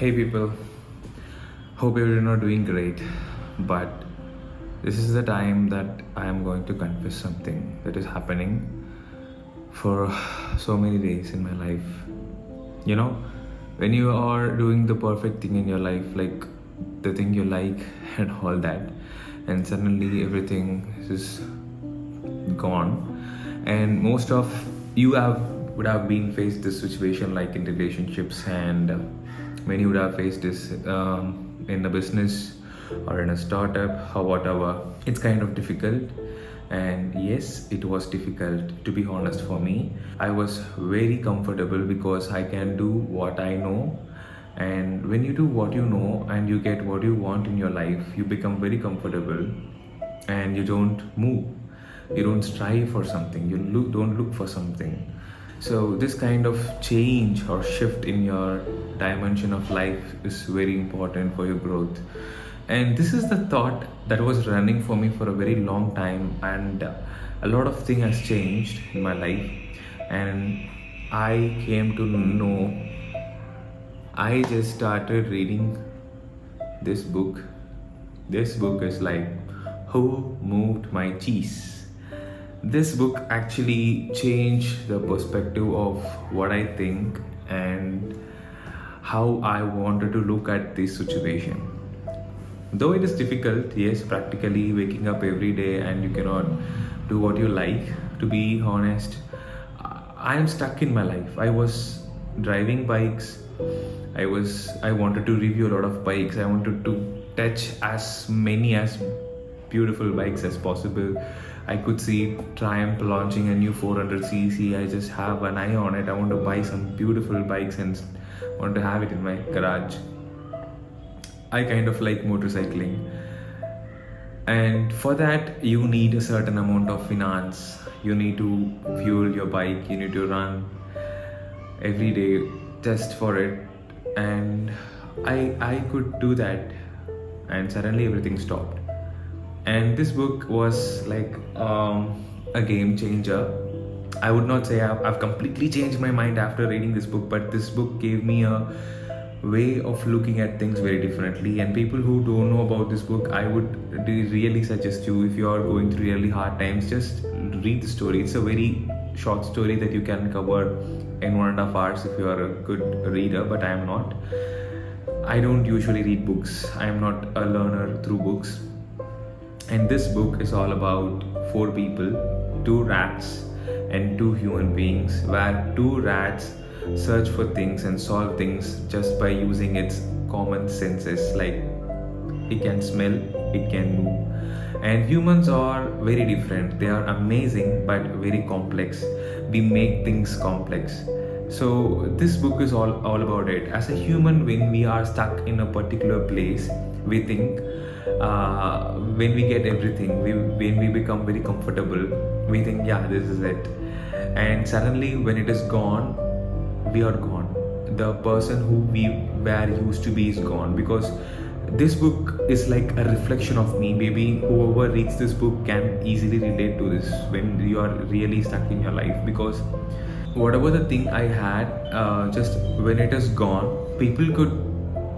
Hey people, hope you're not doing great, but this is the time that I am going to confess something that is happening for so many days in my life. You know, when you are doing the perfect thing in your life, like the thing you like and all that, and suddenly everything is gone, and most of you have would have been faced this situation like in relationships, and many would have faced this in a business or in a startup or whatever. It's kind of difficult, and yes, it was difficult, to be honest. For me, I was very comfortable because I can do what I know. And when you do what you know and you get what you want in your life, you become very comfortable and you don't move, you don't strive for something, don't look for something. So this kind of change or shift in your dimension of life is very important for your growth. And this is the thought that was running for me for a very long time, and a lot of thing has changed in my life. And I came to know, I just started reading this book. This book is like Who Moved My Cheese. This book actually changed the perspective of what I think and how I wanted to look at this situation. Though it is difficult, yes, practically waking up every day and you cannot do what you like, to be honest, I am stuck in my life. I was driving bikes. I wanted to review a lot of bikes. I wanted to touch as many as beautiful bikes as possible. I could see Triumph launching a new 400cc. I just have an eye on it. I want to buy some beautiful bikes and want to have it in my garage. I kind of like motorcycling, and for that you need a certain amount of finance. You need to fuel your bike, you need to run every day just for it. And I could do that, and suddenly everything stopped. And this book was like a game changer. I would not say I've completely changed my mind after reading this book, but this book gave me a way of looking at things very differently. And people who don't know about this book, I would really suggest you, if you are going through really hard times, just read the story. It's a very short story that you can cover in 1.5 hours if you are a good reader, but I am not. I don't usually read books. I am not a learner through books. And this book is all about 4 people, 2 rats and 2 human beings, where 2 rats search for things and solve things just by using its common senses. Like, it can smell, it can move. And humans are very different. They are amazing but very complex. We make things complex. So this book is all about it. As a human, when we are stuck in a particular place, we think, when we get everything, when we become very comfortable, we think, yeah, this is it. And suddenly when it is gone, we are gone. The person who we were used to be is gone. Because this book is like a reflection of me. Maybe whoever reads this book can easily relate to this when you are really stuck in your life. Because whatever the thing I had, just when it is gone, people could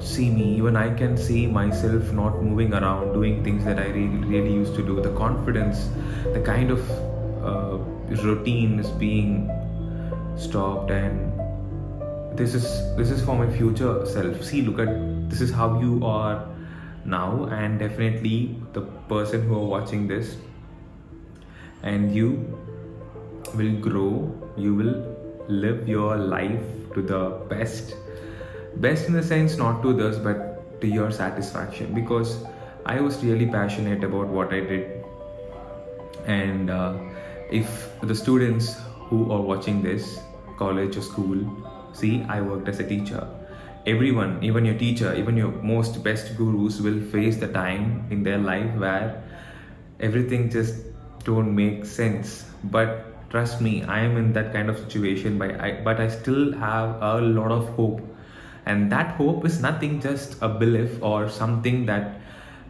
see me. Even I can see myself not moving around, doing things that I really used to do. The confidence, the kind of routine is being stopped. And this is for my future self. See, look at, this is how you are now, and definitely the person who are watching this, and you will grow, you will live your life to the best in the sense, not to this but to your satisfaction. Because I was really passionate about what I did. And if the students who are watching this, college or school, see, I worked as a teacher. Everyone, even your teacher, even your most best gurus, will face the time in their life where everything just don't make sense. But trust me, I am in that kind of situation, but I still have a lot of hope. And that hope is nothing, just a belief or something that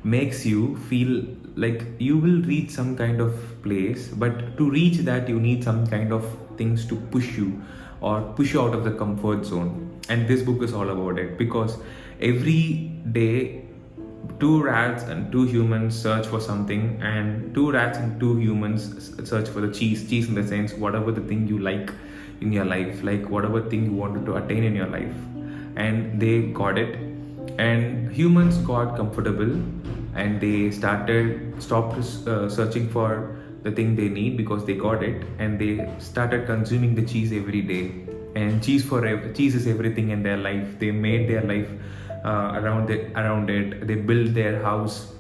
makes you feel like you will reach some kind of place. But to reach that, you need some kind of things to push you or push you out of the comfort zone. And this book is all about it, because every day two rats and two humans search for something, and two rats and two humans search for the cheese in the sense, whatever the thing you like in your life, like whatever thing you wanted to attain in your life, and they got it. And humans got comfortable, and they stopped searching for the thing they need because they got it, and they started consuming the cheese every day. And cheese is everything in their life. They made their life around it. They built their house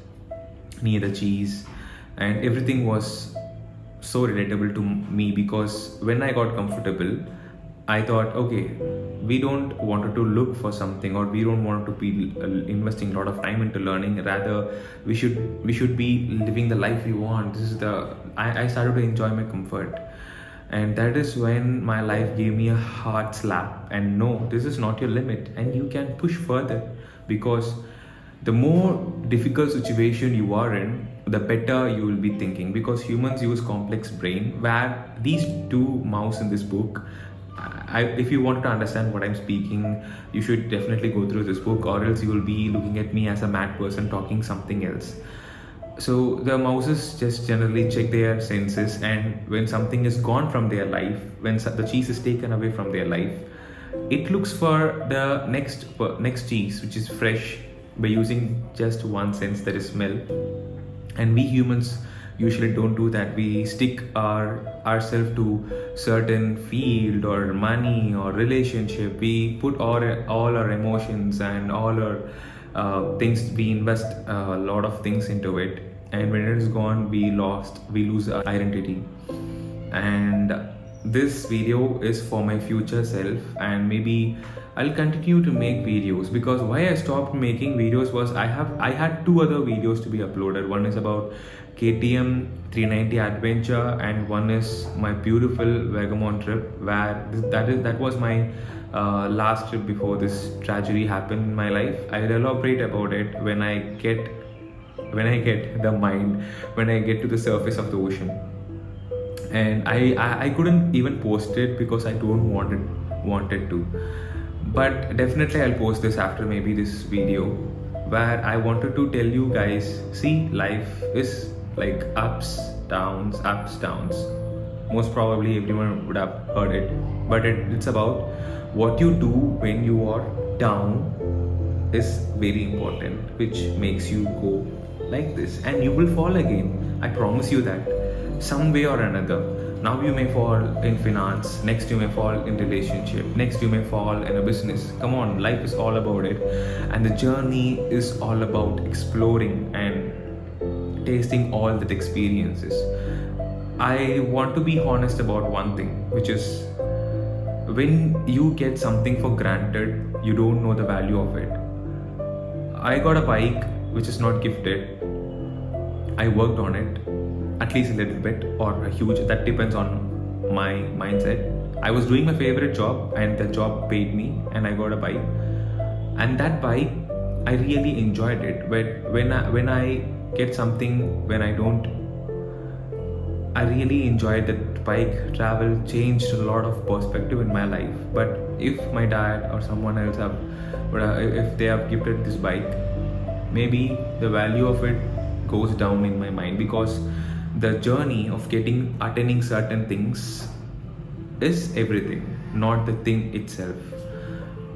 near the cheese, and everything was so relatable to me, because when I got comfortable, I thought, okay, we don't want to look for something, or we don't want to be investing a lot of time into learning. Rather, we should be living the life we want. This is the I started to enjoy my comfort, and that is when my life gave me a hard slap. And no, this is not your limit, and you can push further, because the more difficult situation you are in, the better you will be thinking, because humans use complex brain, where these two mouse in this book, if you want to understand what I'm speaking, you should definitely go through this book, or else you will be looking at me as a mad person talking something else. So the mouses just generally check their senses, and when something is gone from their life, when the cheese is taken away from their life, it looks for the next cheese which is fresh, by using just one sense, that is smell. And we humans usually don't do that. We stick ourselves to certain field or money or relationship. We put all our emotions and all our things. We invest a lot of things into it, and when it is gone, we lose our identity. And this video is for my future self, and maybe I'll continue to make videos, because why I stopped making videos was I had two other videos to be uploaded. One is about KTM 390 adventure, and one is my beautiful Vagamon trip, where that was my last trip before this tragedy happened in my life. I'll elaborate about it when I get to the surface of the ocean. And I couldn't even post it because I don't wanted to, but definitely I'll post this after maybe this video, where I wanted to tell you guys, see, life is like ups downs. Most probably everyone would have heard it, but it's about what you do when you are down is very important, which makes you go like this, and you will fall again. I promise you that, some way or another. Now you may fall in finance, next you may fall in relationship, next you may fall in a business. Come on, life is all about it, and the journey is all about exploring and tasting all that experiences. I want to be honest about one thing, which is, when you get something for granted, you don't know the value of it. I got a bike which is not gifted. I worked on it, at least a little bit, or a huge, that depends on my mindset. I was doing my favorite job, and the job paid me, and I got a bike. And that bike, I really enjoyed it. When I get something when I don't, I really enjoyed that bike. Travel changed a lot of perspective in my life. But if my dad or someone else if they have gifted this bike, maybe the value of it goes down in my mind, because the journey of attaining certain things is everything, not the thing itself.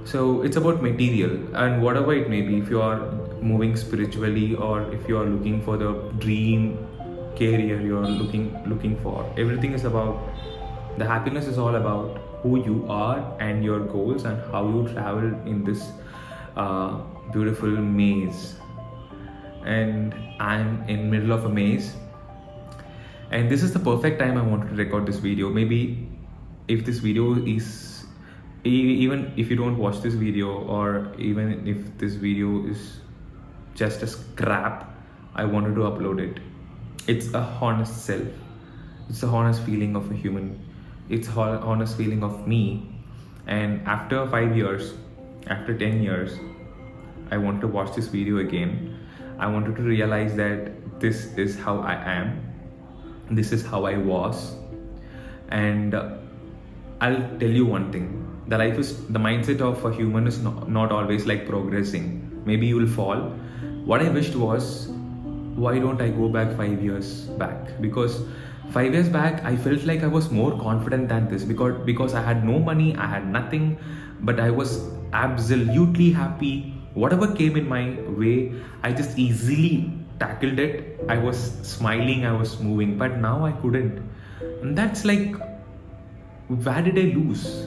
So it's about material, and whatever it may be, if you are moving spiritually, or if you are looking for the dream career you are looking for, everything is about, the happiness is all about who you are and your goals, and how you travel in this beautiful maze. And I'm in middle of a maze, and this is the perfect time I wanted to record this video. Maybe if this video is, even if you don't watch this video, or even if this video is just a scrap, I wanted to upload it. It's a honest self, it's a honest feeling of a human, it's a honest feeling of me. And after 5 years, after 10 years, I want to watch this video again. I wanted to realize that this is how I am, this is how I was. And I'll tell you one thing, the mindset of a human is not always like progressing. Maybe you will fall. What I wished was, why don't I go back 5 years back? Because 5 years back I felt like I was more confident than this, because I had no money, I had nothing, but I was absolutely happy. Whatever came in my way, I just easily tackled it. I was smiling, I was moving, but now I couldn't. And that's like, where did I lose?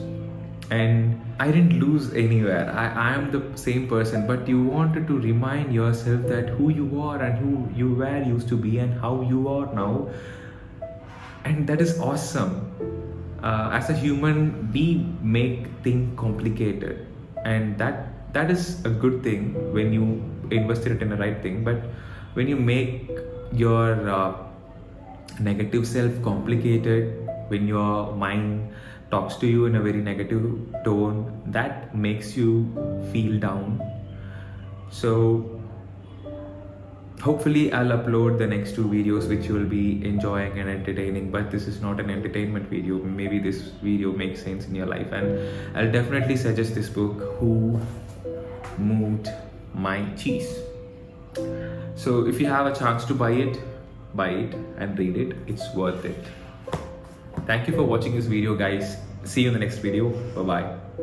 And I didn't lose anywhere. I am the same person, but you wanted to remind yourself that who you are and who you were used to be and how you are now. And that is awesome. As a human, we make things complicated, and that is a good thing when you invest it in the right thing. But when you make your negative self complicated, when your mind talks to you in a very negative tone, that makes you feel down. So hopefully I'll upload the next 2 videos which you will be enjoying and entertaining, but this is not an entertainment video. Maybe this video makes sense in your life, and I'll definitely suggest this book, Who Moved My Cheese. So if you have a chance to buy it and read it. It's worth it. Thank you for watching this video, guys. See you in the next video. Bye bye.